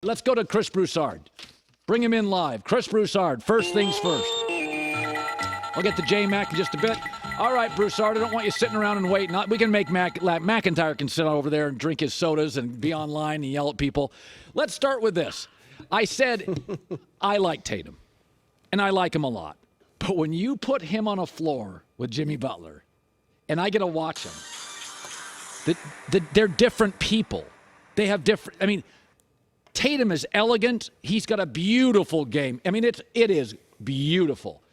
Let's go to Chris Broussard. Bring him in live. Chris Broussard, first things first. I'll get to J-Mac in just a bit. All right, Broussard, I don't want you sitting around and waiting. We can make McIntyre can sit over there and drink his sodas and be online and yell at people. Let's start with this. I said I like Tatum, and I like him a lot. But when you put him on a floor with Jimmy Butler, and I get to watch them, they're different people. They have different – I mean – Tatum is elegant. He's got a beautiful game. I mean, it is beautiful.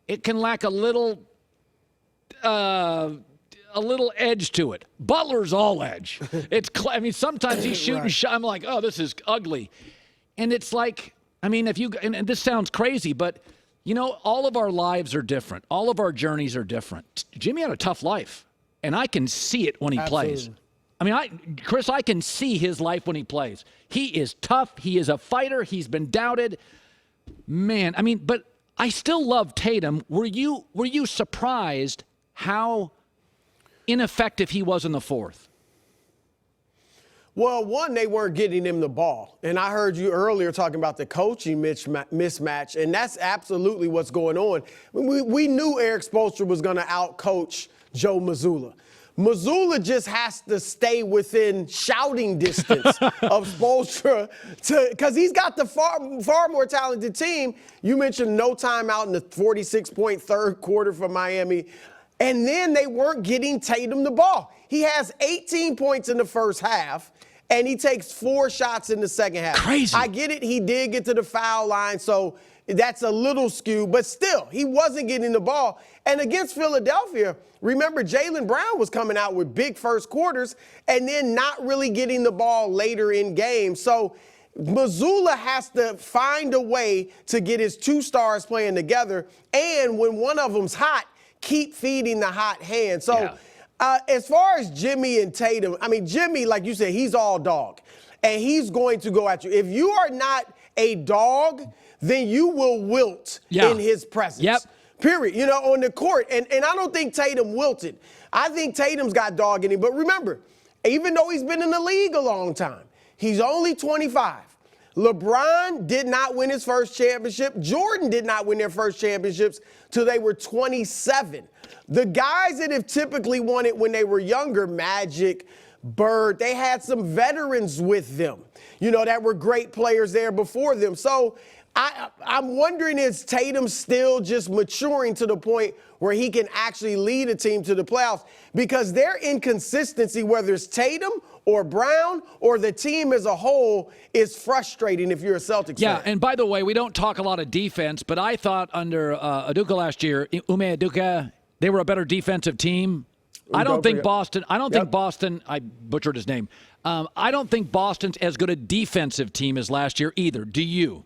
It can lack a little edge to it. Butler's all edge. Sometimes he's shooting shot. I'm like, oh, this is ugly. And it's like, I mean, and this sounds crazy, but all of our lives are different. All of our journeys are different. Jimmy had a tough life, and I can see it when he plays. I mean, Chris, I can see his life when he plays. He is tough. He is a fighter. He's been doubted. Man, I mean, but I still love Tatum. Were you surprised how ineffective he was in the fourth? Well, one, they weren't getting him the ball. And I heard you earlier talking about the coaching mismatch, and that's absolutely what's going on. We knew Eric Spoelstra was going to outcoach Joe Mazzulla. Mazzulla just has to stay within shouting distance of Spoelstra because he's got the far more talented team. You mentioned no timeout in the 46-point third quarter for Miami. And then they weren't getting Tatum the ball. He has 18 points in the first half, and he takes 4 shots in the second half. Crazy. I get it. He did get to the foul line, so that's a little skewed. But still, he wasn't getting the ball. And against Philadelphia, remember, Jaylen Brown was coming out with big first quarters and then not really getting the ball later in games. So Mazzulla has to find a way to get his 2 stars playing together. And when one of them's hot, keep feeding the hot hand. So as far as Jimmy and Tatum, I mean, Jimmy, like you said, he's all dog. And he's going to go at you. If you are not a dog, then you will wilt in his presence. Yep. Period. On the court. And I don't think Tatum wilted. I think Tatum's got dog in him. But remember, even though he's been in the league a long time, he's only 25. LeBron did not win his first championship. Jordan did not win their first championships till they were 27. The guys that have typically won it when they were younger, Magic, Bird, they had some veterans with them, that were great players there before them. So I'm wondering, is Tatum still just maturing to the point where he can actually lead a team to the playoffs? Because their inconsistency, whether it's Tatum or Brown or the team as a whole, is frustrating if you're a Celtics fan. Yeah, and by the way, we don't talk a lot of defense, but I thought under Udoka last year, Ime Udoka, they were a better defensive team. I don't think Boston, I butchered his name. I don't think Boston's as good a defensive team as last year either. Do you?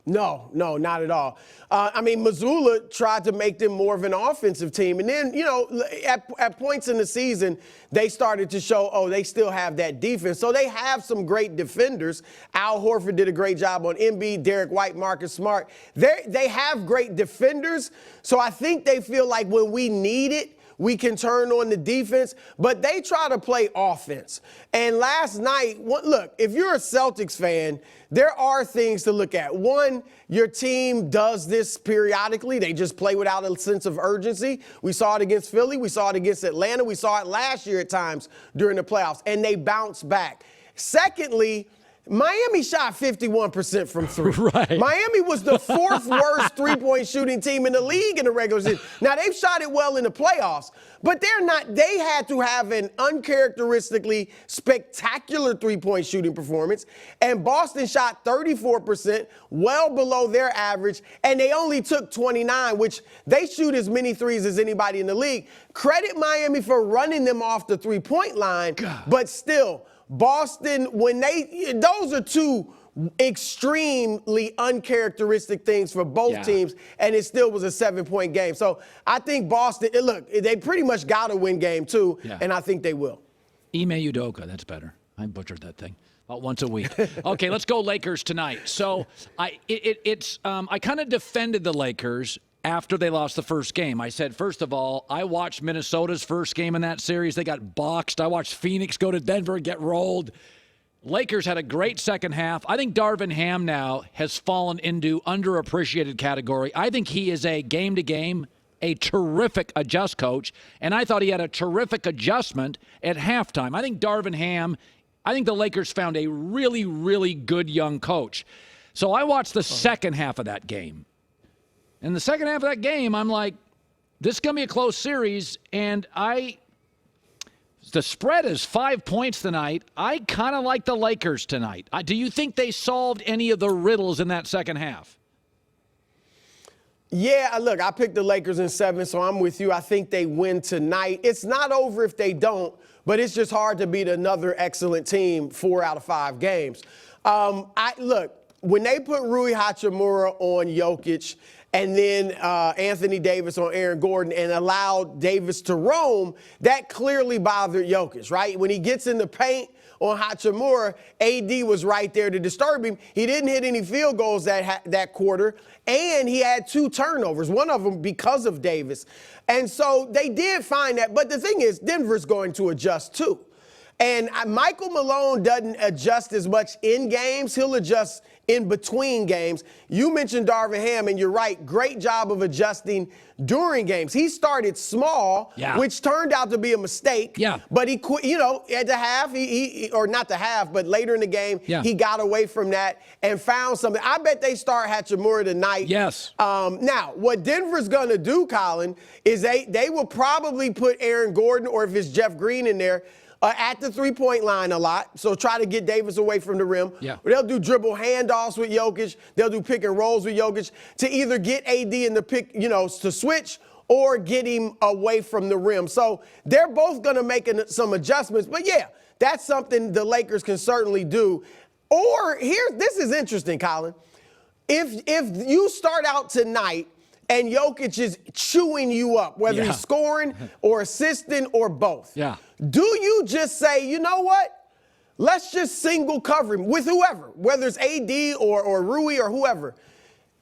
No, not at all. Mazzulla tried to make them more of an offensive team. And then, at points in the season, they started to show, they still have that defense. So they have some great defenders. Al Horford did a great job on Embiid, Derek White, Marcus Smart. They have great defenders. So I think they feel like when we need it, we can turn on the defense, but they try to play offense. And last night, look, if you're a Celtics fan, there are things to look at. One, your team does this periodically. They just play without a sense of urgency. We saw it against Philly. We saw it against Atlanta. We saw it last year at times during the playoffs, and they bounce back. Secondly, Miami shot 51% from 3. Right. Miami was the 4th worst three-point shooting team in the league in the regular season. Now, they've shot it well in the playoffs, but they had to have an uncharacteristically spectacular three-point shooting performance, and Boston shot 34%, well below their average, and they only took 29, which they shoot as many threes as anybody in the league. Credit Miami for running them off the three-point line, but still, Boston, those are 2 extremely uncharacteristic things for both teams, and it still was a 7-point game. So I think Boston, look, they pretty much got to win game 2, and I think they will. Ime Udoka, that's better. I butchered that thing about once a week. Okay, let's go Lakers tonight. So I kind of defended the Lakers after they lost the first game. I said, first of all, I watched Minnesota's first game in that series. They got boxed. I watched Phoenix go to Denver and get rolled. Lakers had a great second half. I think Darvin Ham now has fallen into underappreciated category. I think he is a game-to-game, a terrific adjust coach, and I thought he had a terrific adjustment at halftime. I think Darvin Ham, I think the Lakers found a really, really good young coach. So I watched the second half of that game. In the second half of that game, I'm like, this is going to be a close series, and the spread is 5 points tonight. I kind of like the Lakers tonight. Do you think they solved any of the riddles in that second half? Yeah, look, I picked the Lakers in 7, so I'm with you. I think they win tonight. It's not over if they don't, but it's just hard to beat another excellent team 4 out of 5 games. Look, when they put Rui Hachimura on Jokic and then Anthony Davis on Aaron Gordon and allowed Davis to roam, that clearly bothered Jokic, right? When he gets in the paint on Hachimura, AD was right there to disturb him. He didn't hit any field goals that quarter, and he had 2 turnovers, one of them because of Davis. And so they did find that. But the thing is, Denver's going to adjust too. And Michael Malone doesn't adjust as much in games. He'll adjust in between games. You mentioned Darvin Ham, and you're right. Great job of adjusting during games. He started small, which turned out to be a mistake. Yeah. But he quit, at the half, or not the half, but later in the game, he got away from that and found something. I bet they start Hachimura tonight. Yes. Now, what Denver's going to do, Colin, is they will probably put Aaron Gordon, or if it's Jeff Green in there, at the three-point line a lot, so try to get Davis away from the rim. Yeah. They'll do dribble handoffs with Jokic. They'll do pick and rolls with Jokic to either get AD in the pick, to switch or get him away from the rim. So they're both going to make some adjustments. But, yeah, that's something the Lakers can certainly do. Or this is interesting, Colin. If you start out tonight and Jokic is chewing you up, whether he's scoring or assisting or both. Yeah. Do you just say, you know what? Let's just single cover him with whoever, whether it's AD or Rui or whoever.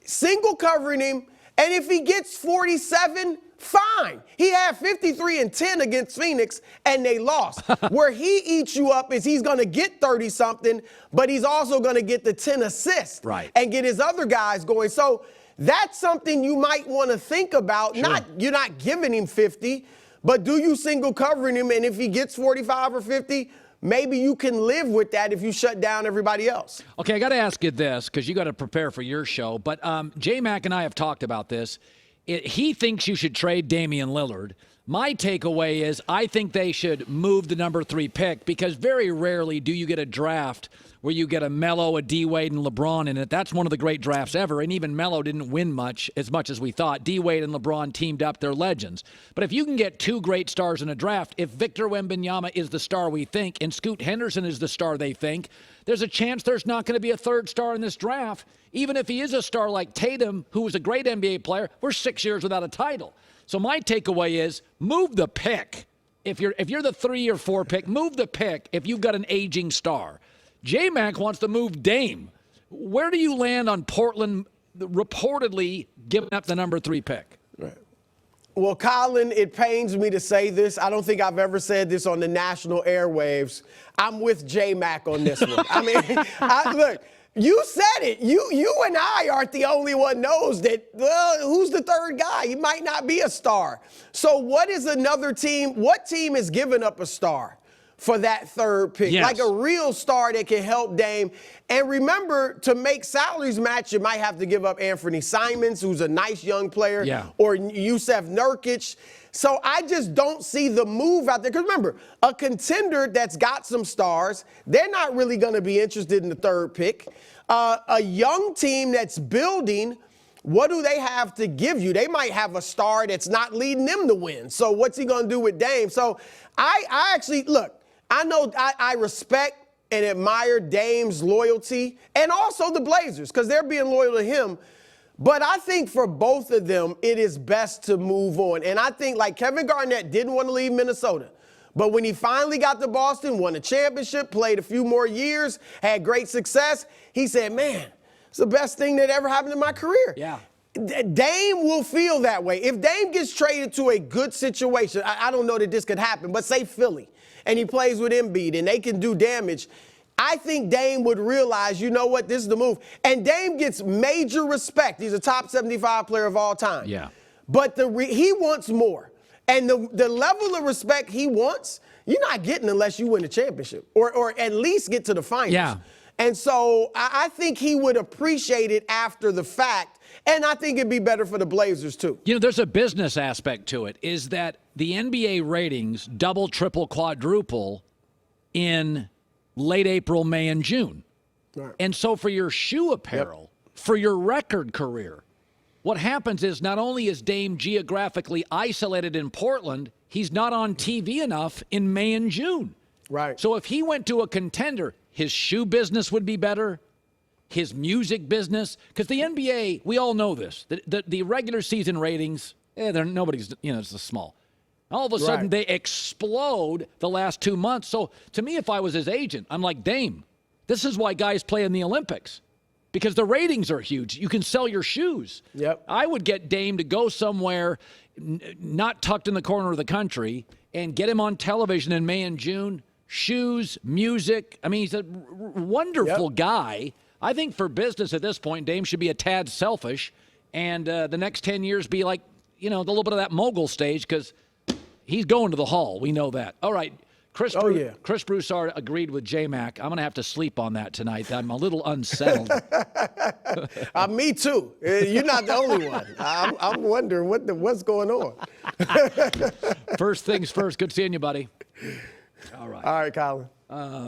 Single covering him, and if he gets 47, fine. He had 53 and 10 against Phoenix, and they lost. Where he eats you up is he's going to get 30-something, but he's also going to get the 10 assists and get his other guys going. So that's something you might want to think about. Sure. You're not giving him 50, but do you single covering him? And if he gets 45 or 50, maybe you can live with that if you shut down everybody else. Okay, I got to ask you this because you got to prepare for your show. But J-Mac and I have talked about this. He thinks you should trade Damian Lillard. My takeaway is I think they should move the number 3 pick because very rarely do you get a draft where you get a Melo, a D-Wade, and LeBron in it. That's one of the great drafts ever, and even Melo didn't win much as we thought. D-Wade and LeBron teamed up. They're legends. But if you can get 2 great stars in a draft, if Victor Wembanyama is the star we think and Scoot Henderson is the star they think, there's a chance there's not going to be a 3rd star in this draft. Even if he is a star like Tatum, who was a great NBA player, we're 6 years without a title. So my takeaway is move the pick. If you're the 3 or 4 pick, move the pick if you've got an aging star. J-Mac wants to move Dame. Where do you land on Portland reportedly giving up the number 3 pick? Right. Well, Colin, it pains me to say this. I don't think I've ever said this on the national airwaves. I'm with J-Mac on this one. I mean, look, you said it. You and I aren't the only one knows that, who's the 3rd guy? He might not be a star. So what is another team? What team is giving up a star for that 3rd pick? Yes. Like a real star that can help Dame. And remember, to make salaries match, you might have to give up Anthony Simons, who's a nice young player, or Yusef Nurkic. So I just don't see the move out there. Because remember, a contender that's got some stars, they're not really going to be interested in the 3rd pick. A young team that's building, what do they have to give you? They might have a star that's not leading them to win. So what's he going to do with Dame? So I actually, look, I know I respect and admire Dame's loyalty and also the Blazers because they're being loyal to him. But I think for both of them, it is best to move on. And I think like Kevin Garnett didn't want to leave Minnesota. But when he finally got to Boston, won a championship, played a few more years, had great success, he said, man, it's the best thing that ever happened in my career. Yeah. Dame will feel that way. If Dame gets traded to a good situation, I don't know that this could happen, but say Philly, and he plays with Embiid, and they can do damage, I think Dame would realize, you know what, this is the move. And Dame gets major respect. He's a top 75 player of all time. Yeah. But he wants more. And the level of respect he wants, you're not getting unless you win the championship or at least get to the finals. Yeah. And so I think he would appreciate it after the fact. And I think it'd be better for the Blazers, too. You know, there's a business aspect to it, is that the NBA ratings double, triple, quadruple in late April, May, and June. Right. And so for your shoe apparel, for your record career, what happens is not only is Dame geographically isolated in Portland, he's not on TV enough in May and June. Right. So if he went to a contender, his shoe business would be better, his music business, because the NBA, we all know this, the regular season ratings, nobody's, it's small. All of a sudden, they explode the last 2 months. So to me, if I was his agent, I'm like, Dame, this is why guys play in the Olympics, because the ratings are huge. You can sell your shoes. Yep. I would get Dame to go somewhere not tucked in the corner of the country and get him on television in May and June. Shoes, music. I mean, he's a wonderful guy. I think for business at this point, Dame should be a tad selfish, and the next 10 years be like, a little bit of that mogul stage, because he's going to the Hall. We know that. All right. Chris Broussard agreed with J-Mac. I'm going to have to sleep on that tonight. I'm a little unsettled. Me too. You're not the only one. I'm wondering what's going on. First things first. Good seeing you, buddy. All right. All right, Colin.